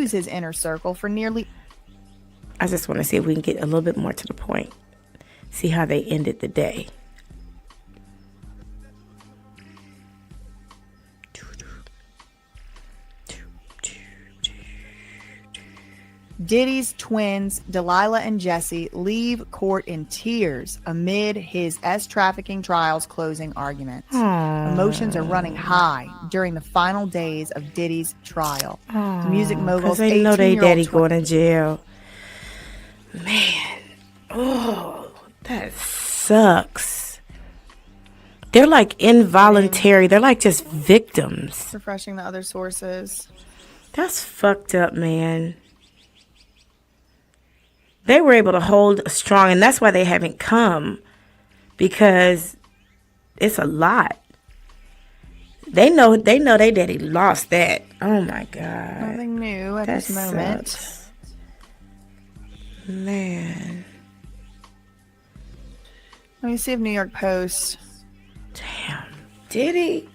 use his inner circle for nearly... I just want to see if we can get a little bit more to the point. See how they ended the day. Diddy's twins, Delilah and Jesse, leave court in tears amid his trafficking trial's closing arguments. Emotions are running high during the final days of Diddy's trial. The music mogul's 18-year-old... Because they know they daddy going to jail. Man. Oh, that sucks. They're like involuntary. They're like just victims. Refreshing the other sources. That's fucked up, man. They were able to hold strong, and that's why they haven't come, because it's a lot. They know they daddy lost that. Oh my God. Nothing new at this moment. Sucks. Man. Let me see if New York Post. Damn. Diddy.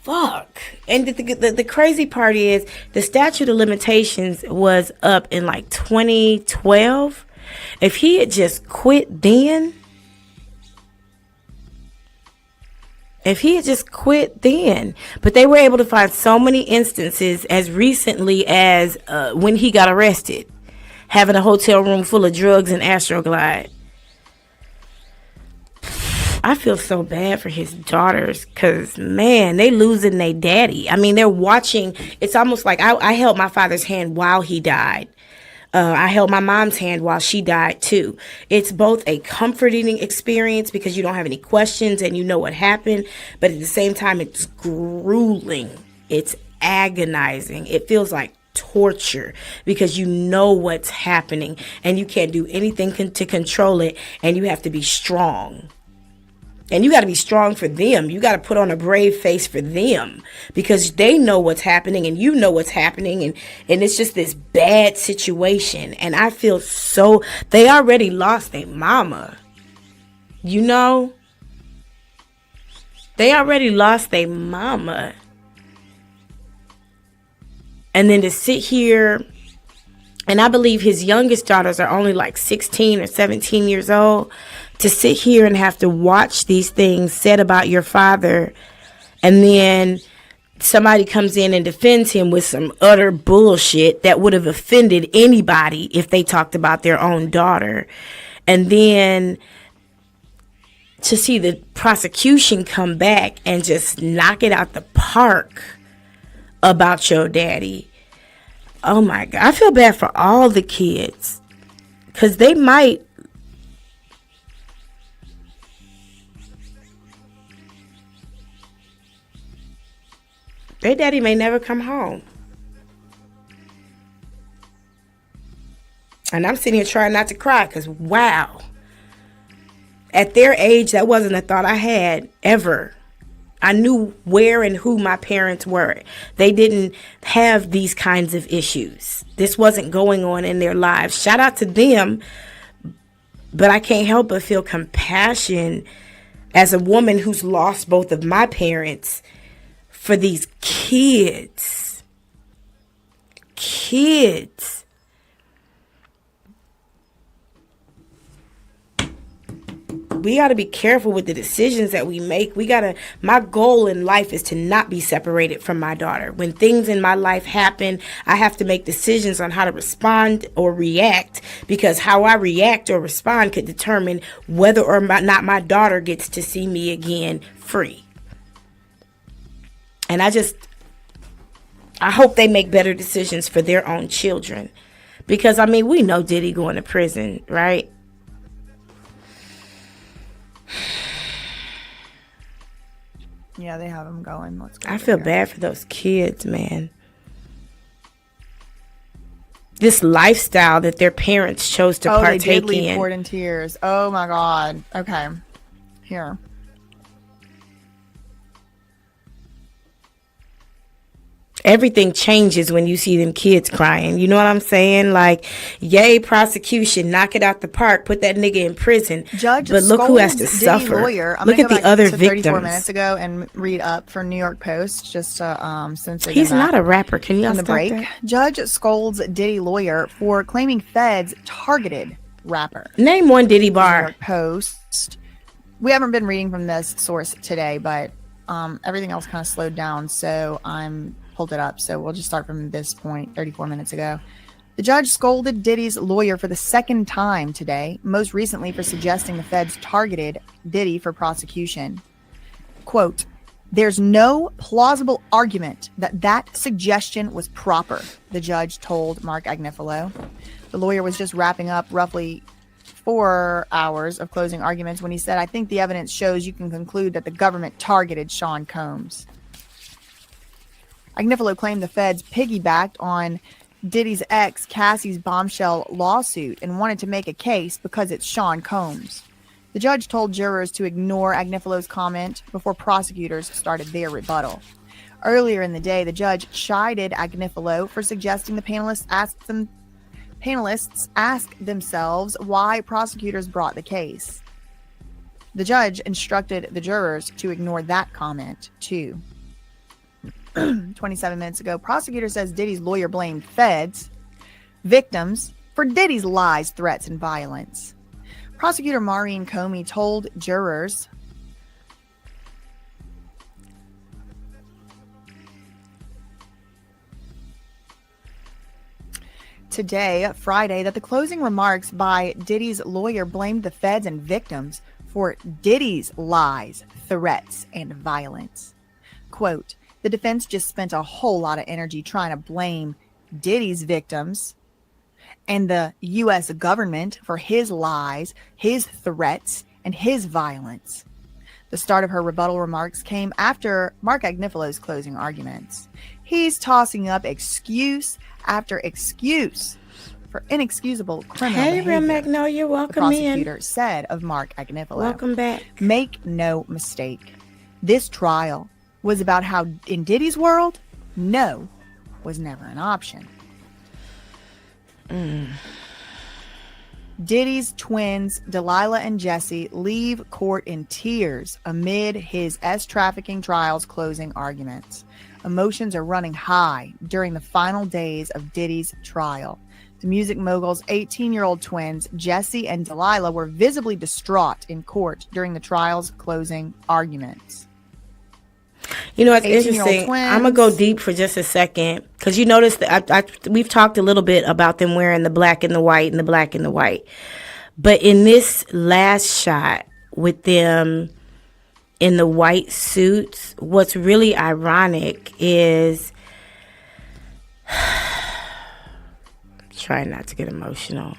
Fuck. And the crazy part is the statute of limitations was up in like 2012. If he had just quit then, but they were able to find so many instances as recently as when he got arrested, having a hotel room full of drugs and Astroglide. I feel so bad for his daughters, because, man, they losing their daddy. I mean, they're watching. It's almost like I held my father's hand while he died. I held my mom's hand while she died, too. It's both a comforting experience because you don't have any questions and you know what happened. But at the same time, it's grueling. It's agonizing. It feels like torture because you know what's happening and you can't do anything to control it, and you have to be strong. And you got to be strong for them. You got to put on a brave face for them because they know what's happening and you know what's happening. And it's just this bad situation. And I feel so, they already lost their mama. You know? They already lost their mama. And then to sit here, and I believe his youngest daughters are only like 16 or 17 years old. To sit here and have to watch these things said about your father, and then somebody comes in and defends him with some utter bullshit that would have offended anybody if they talked about their own daughter. And then to see the prosecution come back and just knock it out the park about your daddy. Oh my God. I feel bad for all the kids, because they might, their daddy may never come home. And I'm sitting here trying not to cry because, wow. At their age, that wasn't a thought I had ever. I knew where and who my parents were. They didn't have these kinds of issues. This wasn't going on in their lives. Shout out to them. But I can't help but feel compassion as a woman who's lost both of my parents for these kids. Kids. We got to be careful with the decisions that we make. My goal in life is to not be separated from my daughter. When things in my life happen, I have to make decisions on how to respond or react, because how I react or respond could determine whether or not my daughter gets to see me again free. And I hope they make better decisions for their own children. Because, I mean, we know Diddy going to prison, right? Yeah, they have him going. Let's go. I feel bad for those kids, man. This lifestyle that their parents chose to partake in. They did leave court in tears. Oh, my God. Okay. Here. Everything changes when you see them kids crying. You know what I'm saying? Like, yay, prosecution, knock it out the park, put that nigga in prison. Judge But look who has to scolds Diddy suffer. lawyer. I'm Look gonna at go the back other to 34 minutes victims. ago and read up for New York Post just to since they've He's been back not a rapper. Can y'all from the stop break. that? Judge scolds Diddy lawyer for claiming feds targeted rapper. Name one Diddy New bar. York Post. We haven't been reading from this source today, but everything else kind of slowed down, so I'm pulled it up. So we'll just start from this point 34 minutes ago. The judge scolded Diddy's lawyer for the second time today, most recently for suggesting the feds targeted Diddy for prosecution. Quote, "There's no plausible argument that that suggestion was proper," the judge told Mark Agnifilo. The lawyer was just wrapping up roughly 4 hours of closing arguments when he said, "I think the evidence shows you can conclude that the government targeted Sean Combs." Agnifilo claimed the feds piggybacked on Diddy's ex, Cassie's bombshell lawsuit and wanted to make a case because it's Sean Combs. The judge told jurors to ignore Agnifilo's comment before prosecutors started their rebuttal. Earlier in the day, the judge chided Agnifilo for suggesting the panelists ask themselves why prosecutors brought the case. The judge instructed the jurors to ignore that comment, too. 27 minutes ago, prosecutor says Diddy's lawyer blamed feds, victims, for Diddy's lies, threats, and violence. Prosecutor Maureen Comey told jurors today, Friday, that the closing remarks by Diddy's lawyer blamed the feds and victims for Diddy's lies, threats, and violence. Quote, "The defense just spent a whole lot of energy trying to blame Diddy's victims and the U.S. government for his lies, his threats, and his violence." The start of her rebuttal remarks came after Mark Agnifilo's closing arguments. He's tossing up excuse after excuse for inexcusable criminal behavior. Hey, Real Magnolia, welcome the prosecutor said of Mark Agnifilo. Welcome back. Make no mistake. This trial was about how, in Diddy's world, no was never an option. Diddy's twins, Delilah and Jesse, leave court in tears amid his trafficking trial's closing arguments. Emotions are running high during the final days of Diddy's trial. The music mogul's 18-year-old twins, Jesse and Delilah, were visibly distraught in court during the trial's closing arguments. You know, it's interesting. I'm going to go deep for just a second because you notice that we've talked a little bit about them wearing the black and the white and the black and the white. But in this last shot with them in the white suits, what's really ironic is, try not to get emotional.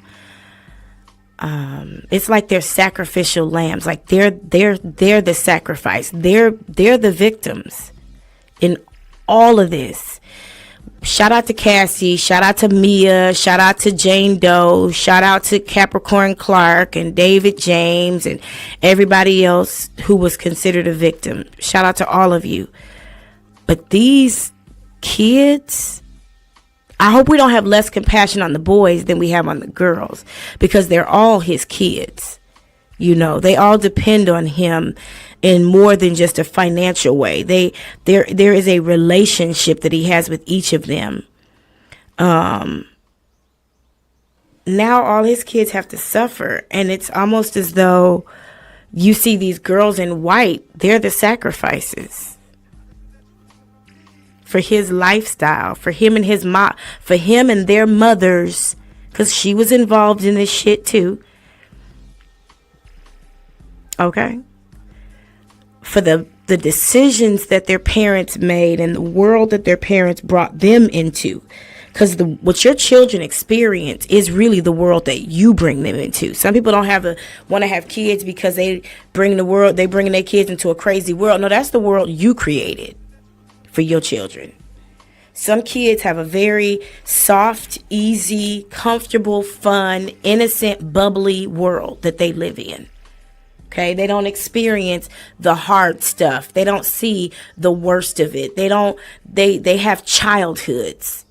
It's like they're sacrificial lambs. Like they're the sacrifice. They're the victims in all of this. Shout out to Cassie. Shout out to Mia. Shout out to Jane Doe. Shout out to Capricorn Clark and David James and everybody else who was considered a victim. Shout out to all of you. But these kids, I hope we don't have less compassion on the boys than we have on the girls, because they're all his kids. You know, they all depend on him in more than just a financial way. There is a relationship that he has with each of them. Now all his kids have to suffer, and it's almost as though you see these girls in white, they're the sacrifices for his lifestyle, for him and his mom, for him and their mothers, because she was involved in this shit too. Okay? For the decisions that their parents made and the world that their parents brought them into. Because what your children experience is really the world that you bring them into. Some people don't want to have kids because they bring their kids into a crazy world. No, that's the world you created for your children. Some kids have a very soft, easy, comfortable, fun, innocent, bubbly world that they live in. Okay, they don't experience the hard stuff. They don't see the worst of it. They have childhoods.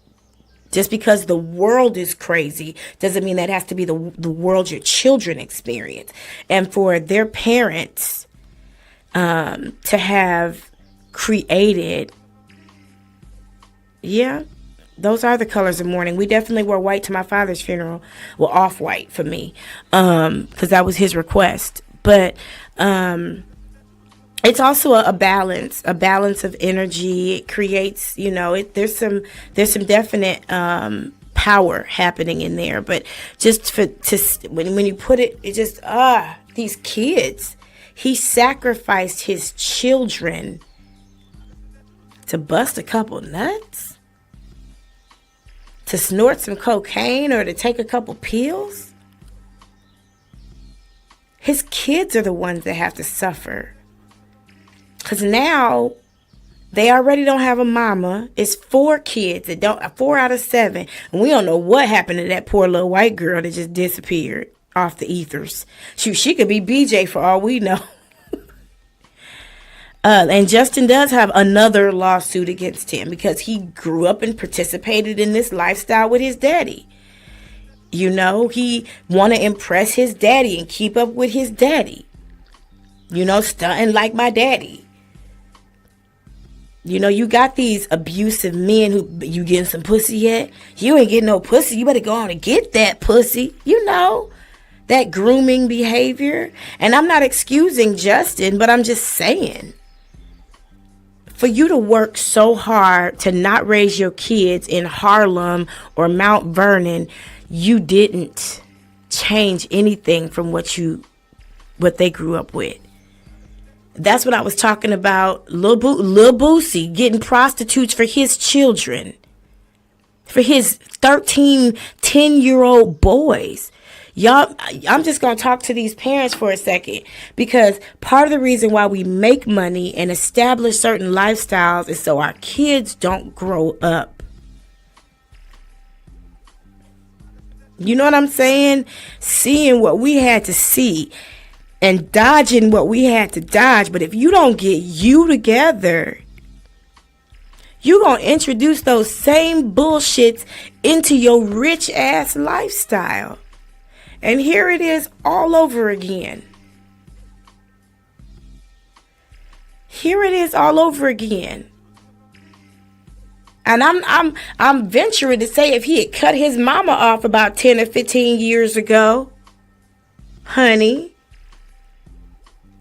Just because the world is crazy doesn't mean that has to be the world your children experience. And for their parents to have created, yeah, those are the colors of mourning. We definitely wore white to my father's funeral. Well, off-white for me, because that was his request. But it's also a balance of energy. It creates, there's some definite power happening in there. But just when you put it, it just these kids. He sacrificed his children to bust a couple nuts, to snort some cocaine, or to take a couple pills. His kids are the ones that have to suffer. Because now they already don't have a mama. It's 4 kids, 4 out of 7. And we don't know what happened to that poor little white girl that just disappeared off the ethers. She could be BJ for all we know. And Justin does have another lawsuit against him because he grew up and participated in this lifestyle with his daddy. He want to impress his daddy and keep up with his daddy. Stunting like my daddy. You got these abusive men who, you getting some pussy yet? You ain't getting no pussy. You better go on and get that pussy. That grooming behavior. And I'm not excusing Justin, but I'm just saying. For you to work so hard to not raise your kids in Harlem or Mount Vernon, you didn't change anything from what they grew up with. That's what I was talking about. Lil Boosie getting prostitutes for his children. For his 13, 10-year-old boys. Y'all, I'm just going to talk to these parents for a second. Because part of the reason why we make money and establish certain lifestyles is so our kids don't grow up. You know what I'm saying? Seeing what we had to see. And dodging what we had to dodge. But if you don't get you together, you're going to introduce those same bullshits into your rich ass lifestyle. And here it is all over again. Here it is all over again. And I'm venturing to say if he had cut his mama off about 10 or 15 years ago, honey,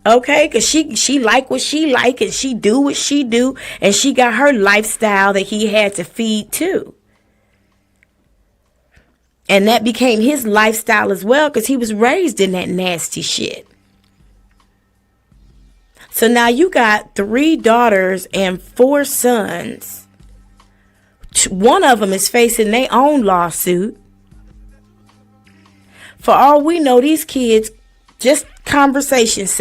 okay, because she like what she like and she do what she do, and she got her lifestyle that he had to feed too. And that became his lifestyle as well because he was raised in that nasty shit. So now you got 3 daughters and 4 sons. One of them is facing their own lawsuit. For all we know, these kids, just for conversation's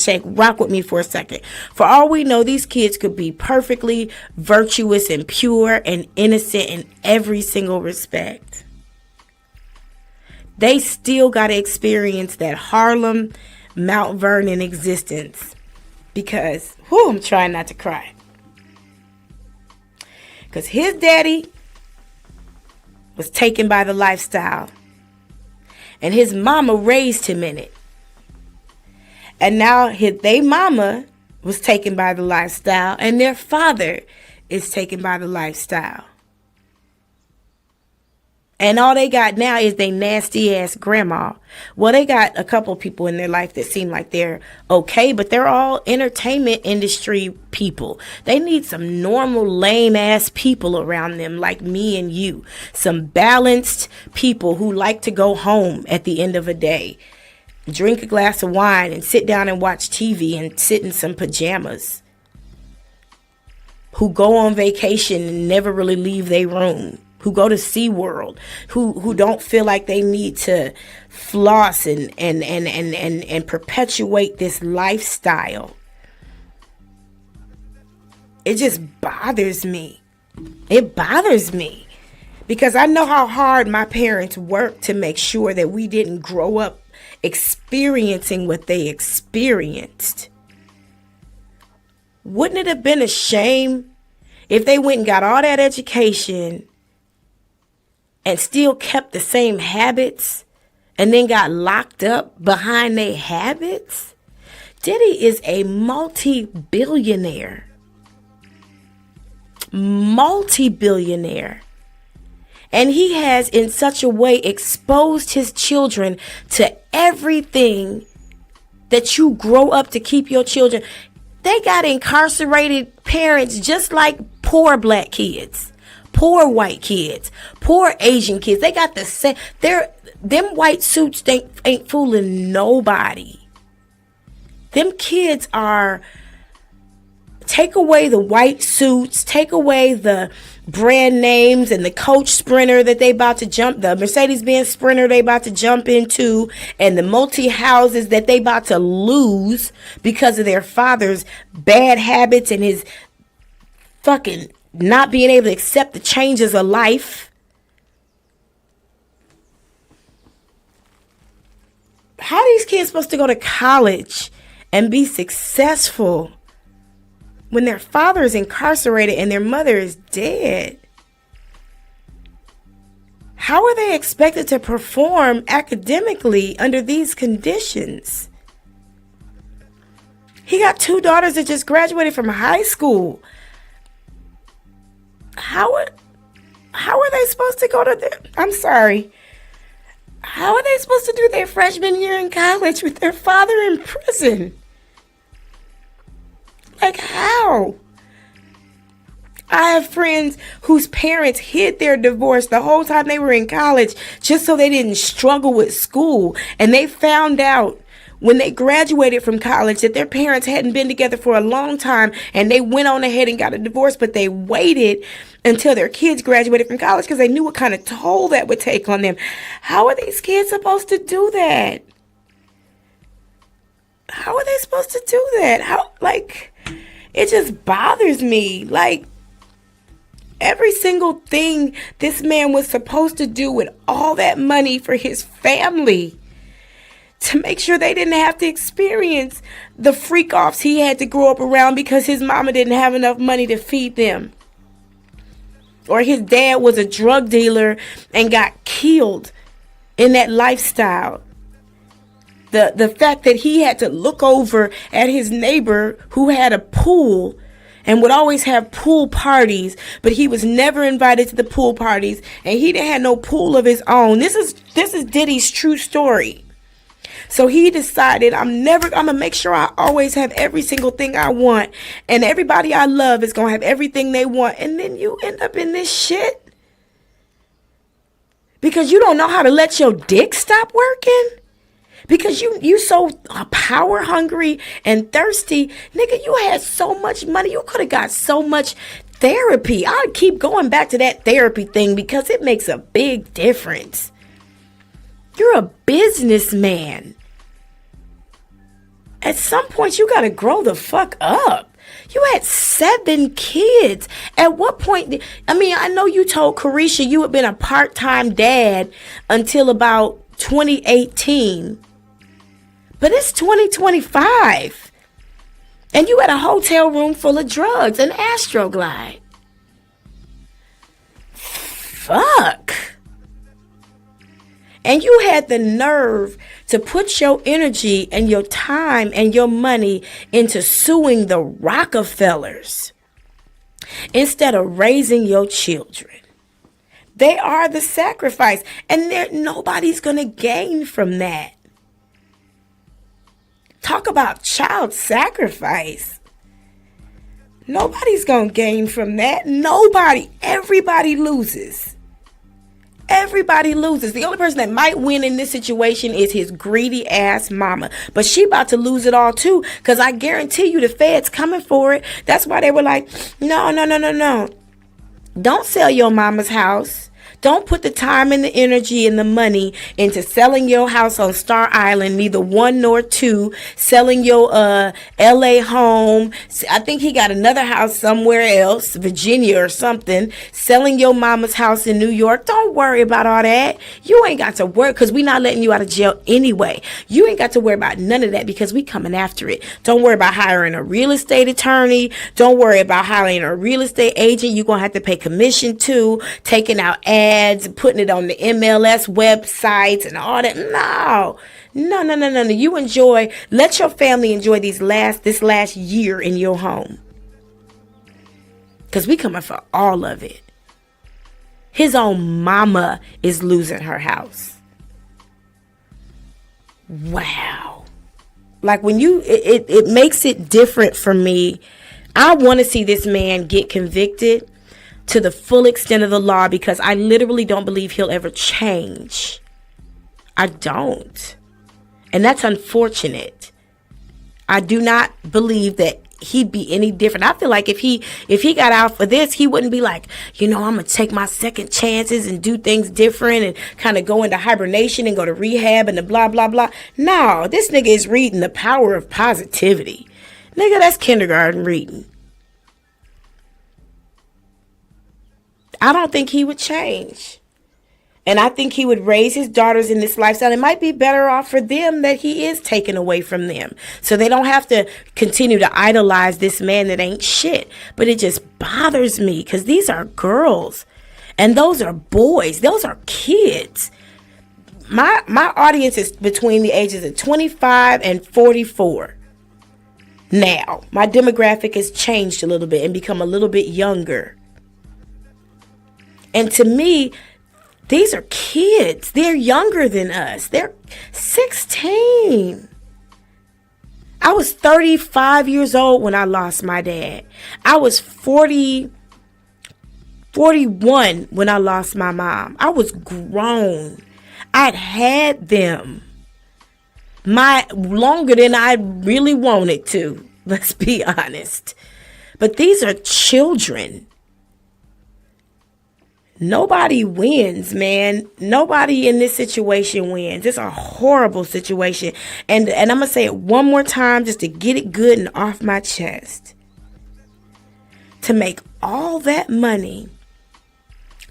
sake, rock with me for a second. For all we know, these kids could be perfectly virtuous and pure and innocent in every single respect. They still got to experience that Harlem, Mount Vernon existence. Because, I'm trying not to cry. Because his daddy was taken by the lifestyle. And his mama raised him in it. And now they mama was taken by the lifestyle. And their father is taken by the lifestyle. And all they got now is they nasty ass grandma. Well, they got a couple people in their life that seem like they're okay, but they're all entertainment industry people. They need some normal lame ass people around them like me and you. Some balanced people who like to go home at the end of a day, drink a glass of wine and sit down and watch TV and sit in some pajamas. Who go on vacation and never really leave their room. Who go to SeaWorld, who don't feel like they need to floss and perpetuate this lifestyle. It just bothers me. It bothers me. Because I know how hard my parents worked to make sure that we didn't grow up experiencing what they experienced. Wouldn't it have been a shame if they went and got all that education and still kept the same habits and then got locked up behind their habits? Diddy is a multi-billionaire. Multi-billionaire. And he has in such a way exposed his children to everything that you grow up to keep your children. They got incarcerated parents just like poor black kids, poor white kids, poor Asian kids. They got the same. Them white suits ain't fooling nobody. Them kids are, take away the white suits, take away the brand names and the Coach Sprinter that they about to jump, the Mercedes-Benz Sprinter they about to jump into, and the multi-houses that they about to lose because of their father's bad habits and his fucking not being able to accept the changes of life. How are these kids supposed to go to college and be successful when their father is incarcerated and their mother is dead? How are they expected to perform academically under these conditions? He got 2 daughters that just graduated from high school. How are they supposed to go to their, I'm sorry, how are they supposed to do their freshman year in college with their father in prison? Like, how? I have friends whose parents hid their divorce the whole time they were in college just so they didn't struggle with school. And they found out when they graduated from college that their parents hadn't been together for a long time, and they went on ahead and got a divorce, but they waited until their kids graduated from college because they knew what kind of toll that would take on them. How are these kids supposed to do that? How are they supposed to do that? How, like, it just bothers me. Like, every single thing this man was supposed to do with all that money for his family to make sure they didn't have to experience the freak offs he had to grow up around because his mama didn't have enough money to feed them. Or his dad was a drug dealer and got killed in that lifestyle. The fact that he had to look over at his neighbor who had a pool and would always have pool parties, but he was never invited to the pool parties, and he didn't have no pool of his own. This is Diddy's true story. So he decided, I'm gonna make sure I always have every single thing I want, and everybody I love is gonna have everything they want. And then you end up in this shit because you don't know how to let your dick stop working. Because you so power hungry and thirsty. Nigga, you had so much money. You could have got so much therapy. I'd keep going back to that therapy thing because it makes a big difference. You're a businessman. At some point, you got to grow the fuck up. You had 7 kids. At what point? I know you told Carisha you had been a part-time dad until about 2018. But it's 2025. And you had a hotel room full of drugs, an Astroglide. Fuck. And you had the nerve to put your energy and your time and your money into suing the Rockefellers instead of raising your children. They are the sacrifice, and nobody's going to gain from that. Talk about child sacrifice. Nobody's going to gain from that. Nobody. Everybody loses. Everybody loses. The only person that might win in this situation is his greedy ass mama. But she about to lose it all too, because I guarantee you the Fed's coming for it. That's why they were like, no. Don't sell your mama's house. Don't put the time and the energy and the money into selling your house on Star Island, neither one nor two, selling your LA home. I think he got another house somewhere else, Virginia or something, selling your mama's house in New York. Don't worry about all that. You ain't got to worry, because we not letting you out of jail anyway. You ain't got to worry about none of that, because we coming after it. Don't worry about hiring a real estate attorney. Don't worry about hiring a real estate agent you're going to have to pay commission to, taking out ads, putting it on the MLS websites and all that. No. You enjoy, let your family enjoy this last year in your home. Because we coming for all of it. His own mama is losing her house. Wow. Like when it makes it different for me. I want to see this man get convicted to the full extent of the law, because I literally don't believe he'll ever change. I don't. And that's unfortunate. I do not believe that he'd be any different. I feel like if he got out for this, he wouldn't be like, I'm going to take my second chances and do things different and kind of go into hibernation and go to rehab and the blah, blah, blah. No, this nigga is reading The Power of Positivity. Nigga, that's kindergarten reading. I don't think he would change. And I think he would raise his daughters in this lifestyle. It might be better off for them that he is taken away from them, so they don't have to continue to idolize this man that ain't shit. But it just bothers me, because these are girls and those are boys. Those are kids. My audience is between the ages of 25 and 44. Now, my demographic has changed a little bit and become a little bit younger. And to me, these are kids. They're younger than us. They're 16. I was 35 years old when I lost my dad. I was 41 when I lost my mom. I was grown. I'd had them longer than I really wanted to. Let's be honest. But these are children. Nobody wins, man. Nobody in this situation wins. It's a horrible situation. And I'm going to say it one more time just to get it good and off my chest. To make all that money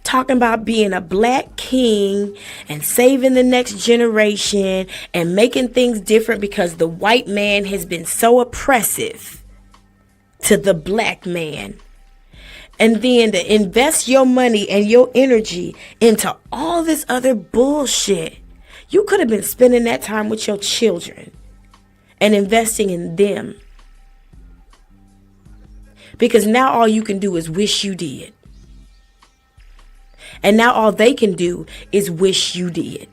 talking about being a black king and saving the next generation and making things different because the white man has been so oppressive to the black man. And then to invest your money and your energy into all this other bullshit. You could have been spending that time with your children and investing in them. Because now all you can do is wish you did. And now all they can do is wish you did.